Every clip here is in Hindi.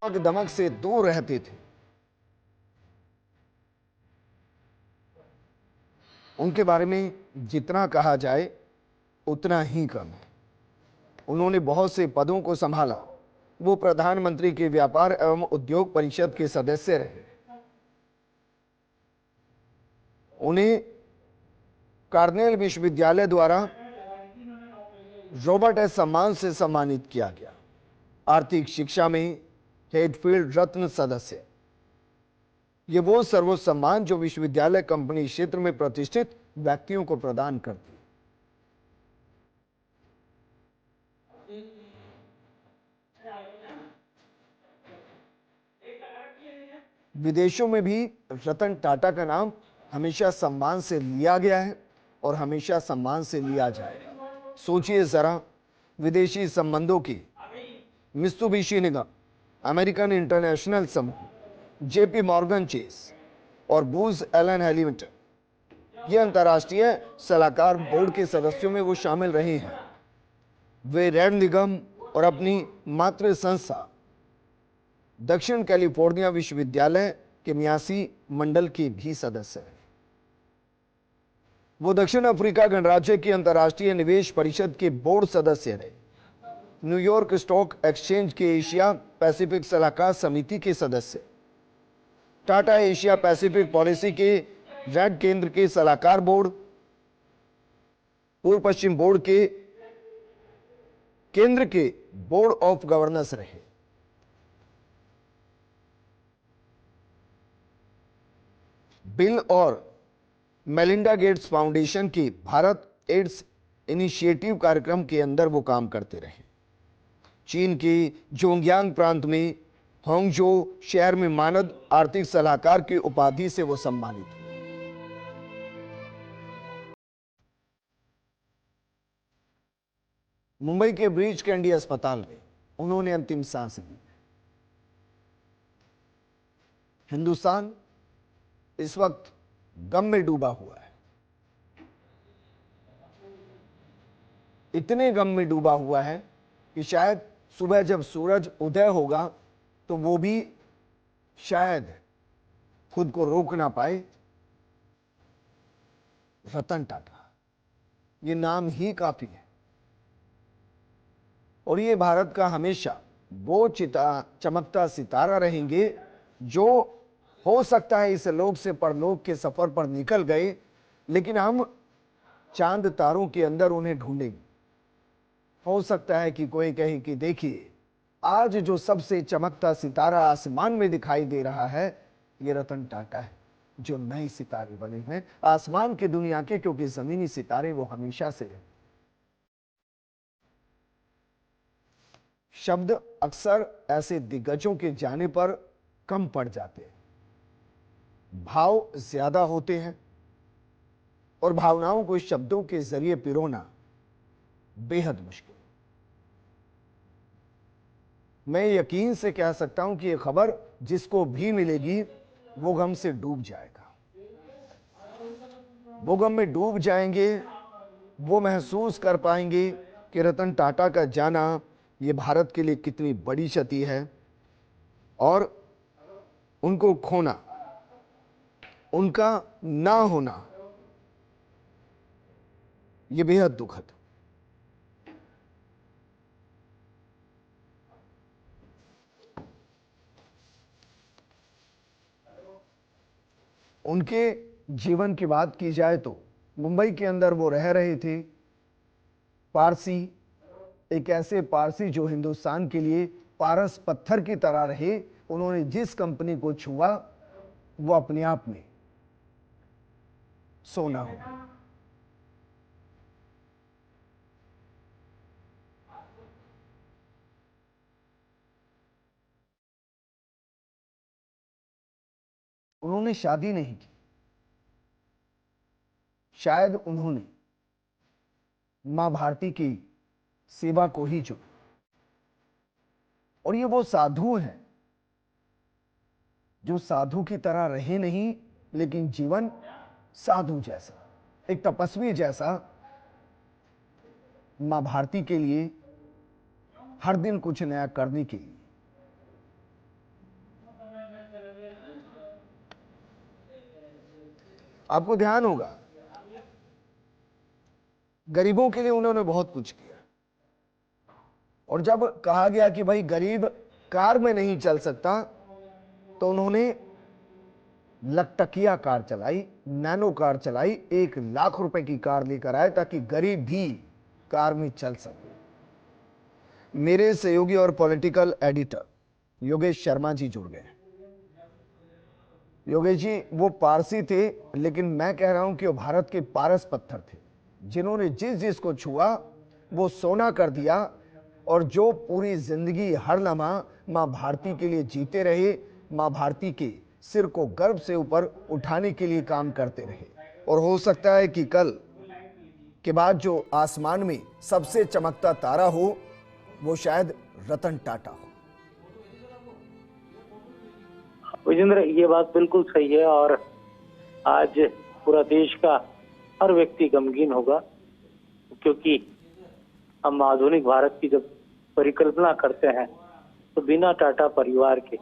दमक से दूर रहते थे। उनके बारे में जितना कहा जाए उतना ही कम है। उन्होंने बहुत से पदों को संभाला। वो प्रधानमंत्री के व्यापार एवं उद्योग परिषद के सदस्य रहे। उन्हें कार्नेल विश्वविद्यालय द्वारा रॉबर्ट एस सम्मान से सम्मानित किया गया। आर्थिक शिक्षा में हेडफील्ड रत्न सदस्य। ये वो सर्वोच्च सम्मान जो विश्वविद्यालय कंपनी क्षेत्र में प्रतिष्ठित व्यक्तियों को प्रदान करती। विदेशों में भी रतन टाटा का नाम हमेशा सम्मान से लिया गया है और हमेशा सम्मान से लिया जाएगा। सोचिए जरा, विदेशी संबंधों की मित्सुबिशी निगम, अमेरिकन इंटरनेशनल समूह, जेपी मॉर्गन चेस और बूज एलन लिमिटेड, ये अंतर्राष्ट्रीय सलाहकार बोर्ड के सदस्यों में वो शामिल रहे हैं। वे रेड निगम और अपनी मातृ संस्था दक्षिण कैलिफोर्निया विश्वविद्यालय के न्यासी मंडल के भी सदस्य हैं। वो दक्षिण अफ्रीका गणराज्य की अंतर्राष्ट्रीय निवेश परिषद के बोर्ड सदस्य रहे। न्यूयॉर्क स्टॉक एक्सचेंज के एशिया पैसिफिक सलाहकार समिति के सदस्य, टाटा एशिया पैसिफिक पॉलिसी के रेड केंद्र के सलाहकार बोर्ड, पूर्व पश्चिम बोर्ड के केंद्र के बोर्ड ऑफ गवर्नर्स रहे। बिल और मेलिंडा गेट्स फाउंडेशन की भारत एड्स इनिशिएटिव कार्यक्रम के अंदर वो काम करते रहे। चीन के जोंगयांग प्रांत में होंगजो शहर में मानद आर्थिक सलाहकार की उपाधि से वो सम्मानित हुए। मुंबई के ब्रीच कैंडी अस्पताल में उन्होंने अंतिम सांस ली। हिंदुस्तान इस वक्त गम में डूबा हुआ है। इतने गम में डूबा हुआ है कि शायद सुबह जब सूरज उदय होगा तो वो भी शायद खुद को रोक ना पाए। रतन टाटा, ये नाम ही काफी है। और ये भारत का हमेशा वो चमकता सितारा रहेंगे जो हो सकता है इस लोक से परलोक के सफर पर निकल गए, लेकिन हम चांद तारों के अंदर उन्हें ढूंढेंगे। हो सकता है कि कोई कहे कि देखिए, आज जो सबसे चमकता सितारा आसमान में दिखाई दे रहा है, ये रतन टाटा है, जो नए सितारे बने हैं आसमान की दुनिया के, क्योंकि जमीनी सितारे वो हमेशा से हैं। शब्द अक्सर ऐसे दिग्गजों के जाने पर कम पड़ जाते हैं, भाव ज्यादा होते हैं और भावनाओं को शब्दों के जरिए पिरोना बेहद मुश्किल। मैं यकीन से कह सकता हूं कि यह खबर जिसको भी मिलेगी वो गम से डूब जाएगा। वो गम में डूब जाएंगे। वो महसूस कर पाएंगे कि रतन टाटा का जाना ये भारत के लिए कितनी बड़ी क्षति है और उनको खोना, उनका ना होना, ये बेहद दुखद। उनके जीवन की बात की जाए तो मुंबई के अंदर वो रह रहे थे। पारसी, एक ऐसे पारसी जो हिंदुस्तान के लिए पारस पत्थर की तरह रहे। उन्होंने जिस कंपनी को छुआ वो अपने आप में सोना हो। उन्होंने शादी नहीं की। शायद उन्होंने मां भारती की सेवा को ही चुना। और ये वो साधु हैं जो साधु की तरह रहे नहीं, लेकिन जीवन साधु जैसा, एक तपस्वी जैसा मां भारती के लिए हर दिन कुछ नया करने के लिए। आपको ध्यान होगा, गरीबों के लिए उन्होंने बहुत कुछ किया। और जब कहा गया कि भाई गरीब कार में नहीं चल सकता, तो उन्होंने लखटकिया कार चलाई, नैनो कार चलाई, 1 लाख रुपए की कार लेकर आए ताकि गरीब भी कार में चल सके। मेरे सहयोगी और पॉलिटिकल एडिटर योगेश शर्मा जी जुड़ गए। योगेश जी, वो पारसी थे, लेकिन मैं कह रहा हूं कि वो भारत के पारस पत्थर थे, जिन्होंने जिस जिस को छुआ वो सोना कर दिया, और जो पूरी जिंदगी हर लम्हा मां भारती के लिए जीते रहे, मां भारती के सिर को गर्व से ऊपर उठाने के लिए काम करते रहे। और हो सकता है कि कल के बाद जो आसमान में सबसे चमकता तारा हो वो शायद रतन टाटा हो। विजेंद्र, ये बात बिल्कुल सही है, और आज पूरा देश का हर व्यक्ति गमगीन होगा, क्योंकि हम आधुनिक भारत की जब परिकल्पना करते हैं तो बिना टाटा परिवार के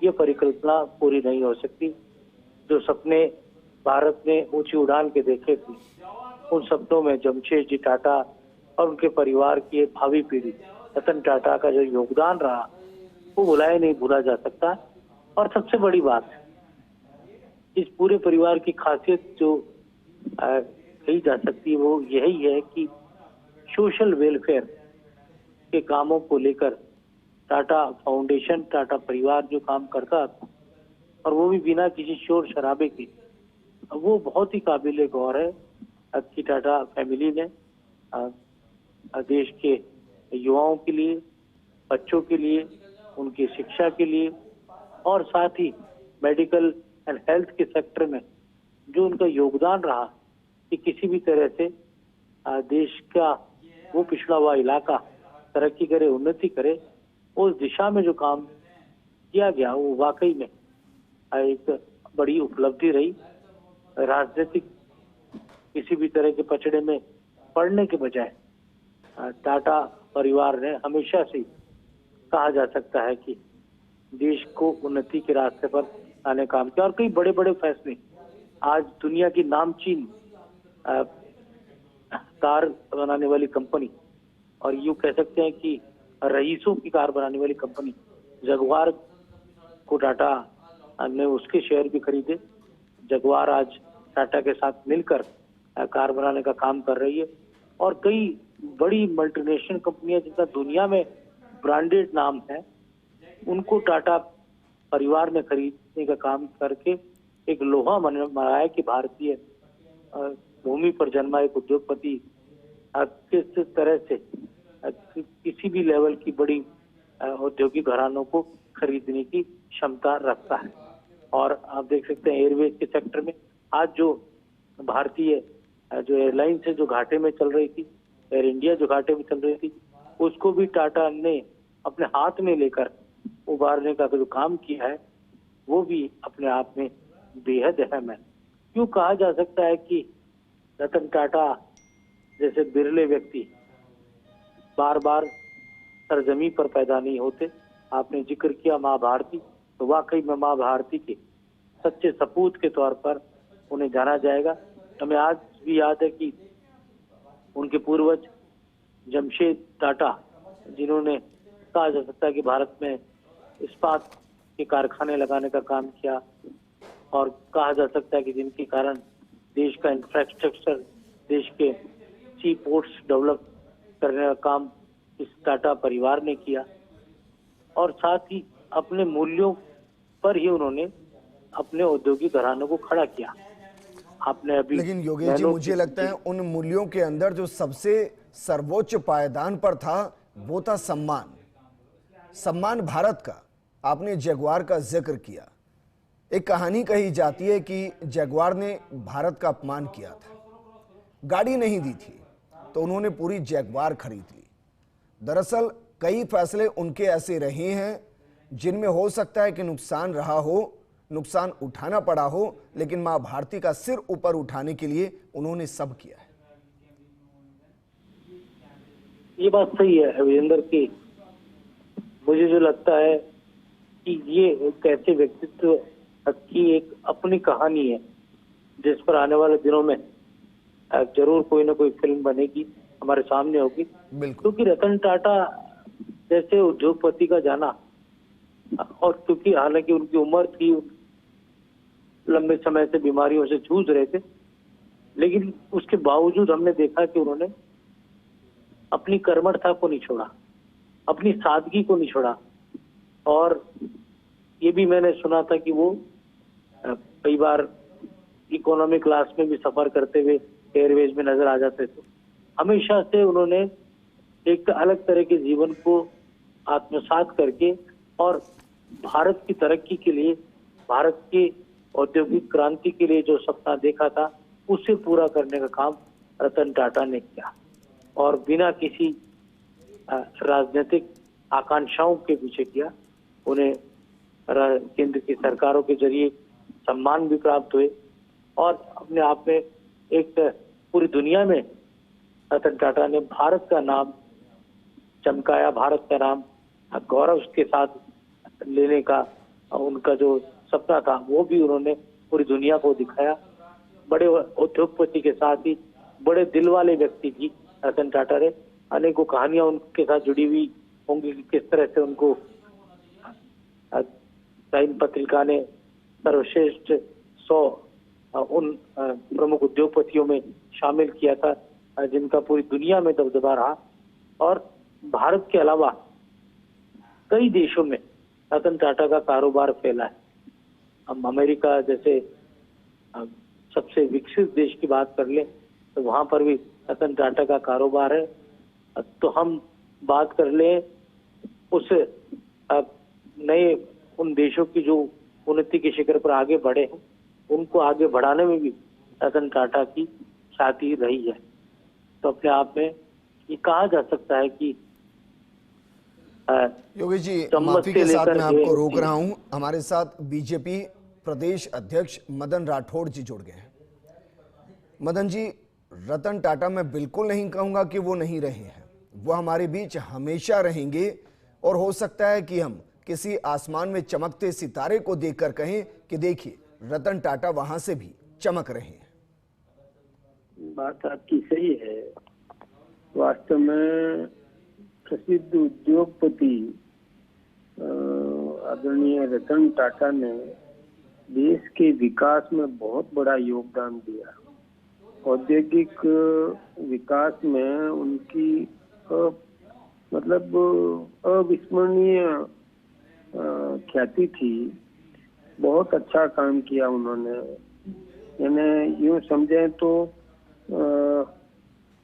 ये परिकल्पना पूरी नहीं हो सकती। जो सपने भारत ने ऊंची उड़ान के देखे थे, उन सपनों में जमशेद जी टाटा और उनके परिवार की भावी पीढ़ी रतन टाटा का जो योगदान रहा वो नहीं भूला जा सकता। और सबसे बड़ी बात, इस पूरे परिवार की खासियत जो कही जा सकती है वो यही है कि सोशल वेलफेयर के कामों को लेकर टाटा फाउंडेशन, टाटा परिवार जो काम करता था, और वो भी बिना किसी शोर शराबे के, वो बहुत ही काबिले गौर है कि टाटा फैमिली ने देश के युवाओं के लिए, बच्चों के लिए, उनकी शिक्षा के लिए, और साथ ही मेडिकल एंड हेल्थ के सेक्टर में जो उनका योगदान रहा कि किसी भी तरह से देश का वो पिछड़ा हुआ इलाका तरक्की करे, उन्नति करे, उस दिशा में जो काम किया गया वो वाकई में एक बड़ी उपलब्धि रही। राजनीतिक किसी भी तरह के पचड़े में पड़ने के बजाय टाटा परिवार ने हमेशा से कहा जा सकता है कि देश को उन्नति के रास्ते पर लाने काम किया, और कई बड़े बड़े फैसले आज दुनिया की नामचीन कार बनाने वाली कंपनी, और यूं कह सकते हैं कि रईसों की कार बनाने वाली कंपनी जगुआर को टाटा ने उसके शेयर भी खरीदे। जगुआर आज टाटा के साथ मिलकर कार बनाने का काम कर रही है, और कई बड़ी मल्टीनेशनल कंपनियां जिनका दुनिया में ब्रांडेड नाम है, उनको टाटा परिवार ने खरीदने का काम करके एक लोहा मनाया कि भारतीय भूमि पर जन्मा एक उद्योगपति किस तरह से किसी भी लेवल की बड़ी औद्योगिक घरानों को खरीदने की क्षमता रखता है। और आप देख सकते हैं एयरवेज के सेक्टर में आज जो भारतीय जो एयरलाइंस है जो घाटे में चल रही थी, एयर इंडिया जो घाटे में चल रही थी, उसको भी टाटा ने अपने हाथ में लेकर उबारने का जो काम किया है वो भी अपने आप में बेहद अहम है। क्यों कहा जा सकता है कि रतन टाटा जैसे बिरले व्यक्ति बार बार सरजमी पर पैदा नहीं होते। आपने जिक्र किया माँ भारती, तो वाकई में माँ भारती के सच्चे सपूत के तौर पर उन्हें जाना जाएगा। हमें आज भी याद है कि उनके पूर्वज जमशेद टाटा, जिन्होंने कहा जा सकता है कि भारत में इस्पात के कारखाने लगाने का काम किया, और कहा जा सकता है कि जिनके कारण देश का इंफ्रास्ट्रक्चर, देश के सी पोर्ट्स डेवलप करने का काम इस टाटा परिवार ने किया, और साथ ही अपने मूल्यों पर ही उन्होंने अपने औद्योगिक घरानों को खड़ा किया। आपने अभी, लेकिन योगेश जी, मुझे लगता है उन मूल्यों के अंदर जो सबसे सर्वोच्च पायदान पर था वो था सम्मान, सम्मान भारत का। आपने जगुआर का जिक्र किया। एक कहानी कही जाती है कि जगुआर ने भारत का अपमान किया था, गाड़ी नहीं दी थी, तो उन्होंने पूरी जगुआर खरीद ली। दरअसल कई फैसले उनके ऐसे रहे हैं जिनमें हो सकता है कि नुकसान रहा हो, नुकसान उठाना पड़ा हो, लेकिन मां भारती का सिर ऊपर उठाने के लिए उन्होंने सब किया है। ये बात सही है वीरेंद्र की। मुझे जो लगता है कि ये एक ऐसे व्यक्तित्व की एक अपनी कहानी है जिस पर आने वाले दिनों में जरूर कोई ना कोई फिल्म बनेगी, हमारे सामने होगी। बिल्कुल। क्योंकि रतन टाटा जैसे उद्योगपति का जाना, और क्योंकि हालांकि उनकी उम्र थी, लंबे समय से बीमारियों से जूझ रहे थे, लेकिन उसके बावजूद हमने देखा कि उन्होंने अपनी कर्मठता को नहीं छोड़ा, अपनी सादगी को नहीं छोड़ा। और ये भी मैंने सुना था कि वो कई बार इकोनॉमी क्लास में भी सफर करते हुए एयरवेज में नजर आ जाते थे। हमेशा से उन्होंने एक अलग तरह के जीवन को आत्मसात करके और भारत की तरक्की के लिए, भारत की औद्योगिक क्रांति के लिए जो सपना देखा था, उसे पूरा करने का काम रतन टाटा ने किया। और बिना किसी राजनीतिक आकांक्षाओं के पीछे किया। उन्हें केंद्र की सरकारों के जरिए सम्मान भी प्राप्त हुए, और अपने आप में एक पूरी दुनिया में रतन टाटा ने भारत का नाम चमकाया, भारत का नाम गौरव के साथ लेने का उनका जो सपना था, वो भी उन्होंने पूरी दुनिया को दिखाया। बड़े उद्योगपति के साथ ही बड़े दिल वाले व्यक्ति भी रतन टाटा रहे। अनेकों कहानियां उनके साथ जुड़ी हुई होंगी कि किस तरह से उनको टाइम पत्रिका ने सर्वश्रेष्ठ 100 उन प्रमुख उद्योगपतियों में शामिल किया था, जिनका पूरी दुनिया में दबदबा रहा। और भारत के अलावा कई देशों में रतन टाटा का कारोबार फैला है। हम अमेरिका जैसे सबसे विकसित देश की बात कर लें तो वहां पर भी रतन टाटा का कारोबार है। तो हम बात कर लें उस नए उन देशों की जो उन्नति के शिखर पर आगे बढ़े हैं, उनको आगे बढ़ाने में भी रतन टाटा की ख्याति रही है। तो अपने आप में ये कहा जा सकता है कि योगेश जी, चम्मच माफी से के साथ लेकर मैं आपको के- रोक रहा हूं। हमारे साथ बीजेपी प्रदेश अध्यक्ष मदन राठौड़ जी जुड़ गए हैं। मदन जी, रतन टाटा मैं बिल्कुल नहीं कहूंगा कि वो नहीं रहे हैं, वो हमारे बीच हमेशा रहेंगे। और हो सकता है कि हम किसी आसमान में चमकते सितारे को देखकर कहें कि देखिए रतन टाटा वहां से भी चमक रहे हैं। बात आपकी सही है। वास्तव में प्रसिद्ध उद्योगपति आदरणीय रतन टाटा ने देश के विकास में बहुत बड़ा योगदान दिया। औद्योगिक विकास में उनकी मतलब अविस्मरणीय ख्याति थी। बहुत अच्छा काम किया उन्होंने। यानी यूं समझें तो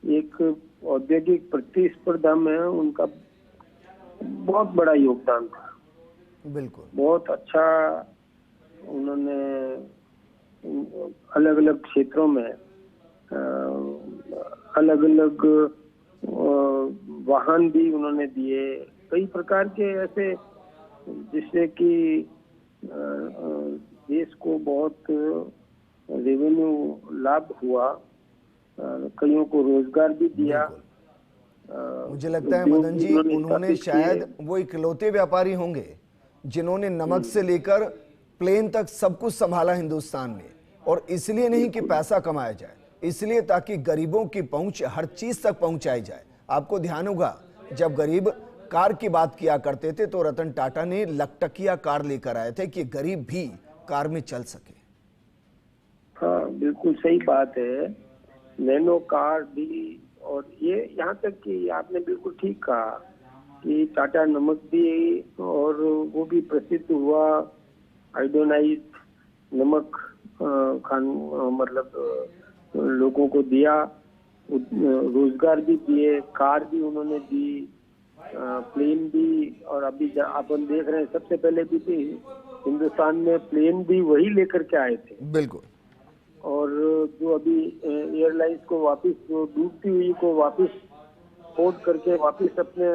एक औद्योगिक प्रतिस्पर्धा में उनका बहुत बड़ा योगदान था। बिल्कुल। बहुत अच्छा उन्होंने अलग अलग क्षेत्रों में अलग अलग वाहन भी उन्होंने दिए, कई प्रकार के ऐसे, जिससे कि देश को बहुत रेवेन्यू लाभ हुआ, कईयों को रोजगार भी दिया। मुझे लगता है मदन जी, उन्होंने शायद वो इकलौते व्यापारी होंगे जिन्होंने नमक से लेकर प्लेन तक सब कुछ संभाला हिंदुस्तान में। और इसलिए नहीं कि पैसा कमाया जाए, इसलिए ताकि गरीबों की पहुंच हर चीज तक पहुंचाई जाए। आपको ध्यान होगा जब गरीब कार की बात किया करते थे तो रतन टाटा ने लकटकिया कार लेकर आए थे कि गरीब भी कार में चल सके। हाँ, बिल्कुल सही बात है। नैनो कार भी, और ये यहाँ तक कि आपने बिल्कुल ठीक कहा कि टाटा नमक भी, और वो भी प्रसिद्ध हुआ। आयोडोनाइज नमक मतलब लोगों को दिया, रोजगार भी दिए, कार भी उन्होंने दी, प्लेन भी। और अभी अपन देख रहे हैं, सबसे पहले भी हिंदुस्तान में प्लेन भी वही लेकर के आए थे। बिल्कुल। और जो अभी एयरलाइंस को वापस, जो डूबती हुई को वापस खोद करके वापस अपने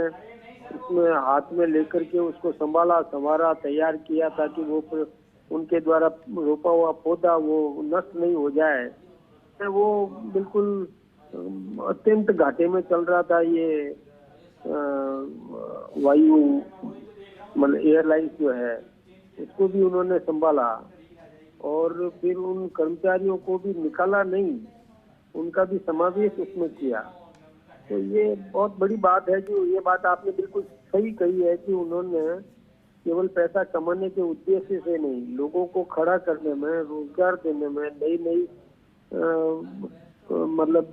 उसमें हाथ में लेकर के उसको संभाला, संवारा, तैयार किया ताकि वो उनके द्वारा रोपा हुआ पौधा वो नष्ट नहीं हो जाए। वो बिल्कुल अत्यंत घाटे में चल रहा था ये वायु मतलब एयरलाइंस जो है, इसको भी उन्होंने संभाला। और फिर उन कर्मचारियों को भी निकाला नहीं, उनका भी समावेश उसमें किया। तो ये बहुत बड़ी बात है। जो ये बात आपने बिल्कुल सही कही है कि उन्होंने केवल पैसा कमाने के उद्देश्य से नहीं, लोगों को खड़ा करने में, रोजगार देने में, नई नई मतलब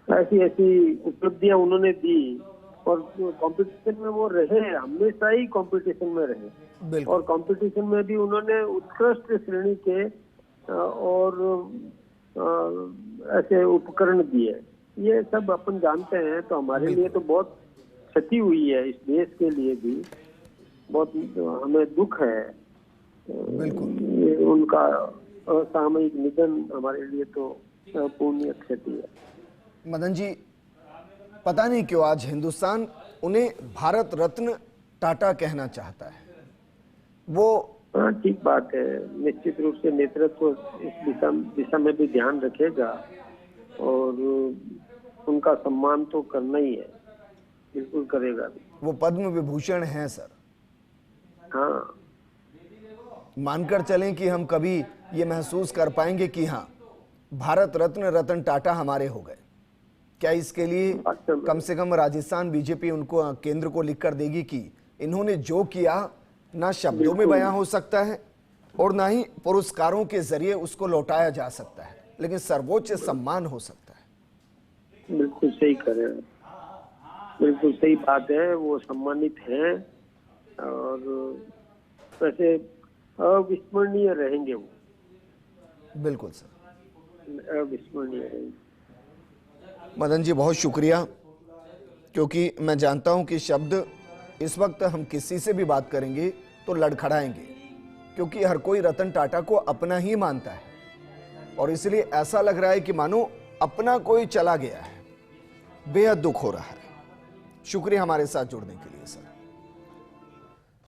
ऐसी ऐसी उपलब्धियां उन्होंने दी। और कंपटीशन में वो रहे, हमेशा ही कंपटीशन में रहे। बिल्कुल। और कंपटीशन में भी उन्होंने उत्कृष्ट श्रेणी के और ऐसे उपकरण दिए। ये सब अपन जानते हैं। तो हमारे लिए तो बहुत क्षति हुई है, इस देश के लिए भी बहुत हमें दुख है। ये उनका असामयिक निधन हमारे लिए तो पूर्ण क्षति है। मदन जी, पता नहीं क्यों आज हिंदुस्तान उन्हें भारत रत्न टाटा कहना चाहता है। वो हाँ, ठीक बात है। निश्चित रूप से नेतृत्व इस दिशा में भी ध्यान रखेगा और उनका सम्मान तो करना ही है, बिल्कुल करेगा भी। वो पद्म विभूषण हैं सर। हाँ, मानकर चलें कि हम कभी ये महसूस कर पाएंगे कि हाँ, भारत रत्न रतन टाटा हमारे हो गए। क्या इसके लिए कम से कम राजस्थान बीजेपी उनको केंद्र को लिखकर देगी कि इन्होंने जो किया ना शब्दों में बयां हो सकता है और ना ही पुरस्कारों के जरिए उसको लौटाया जा सकता है, लेकिन सर्वोच्च सम्मान हो सकता है। बिल्कुल सही कर रहे हैं, बिल्कुल सही बात है। वो सम्मानित हैं और वैसे अविस्मरणीय रहेंगे। वो बिल्कुल सर, अविस्मरणीय रहेंगे। मदन जी बहुत शुक्रिया, क्योंकि मैं जानता हूं कि शब्द इस वक्त हम किसी से भी बात करेंगे तो लड़खड़ाएंगे, क्योंकि हर कोई रतन टाटा को अपना ही मानता है और इसलिए ऐसा लग रहा है कि मानो अपना कोई चला गया है। बेहद दुख हो रहा है। शुक्रिया हमारे साथ जुड़ने के लिए सर।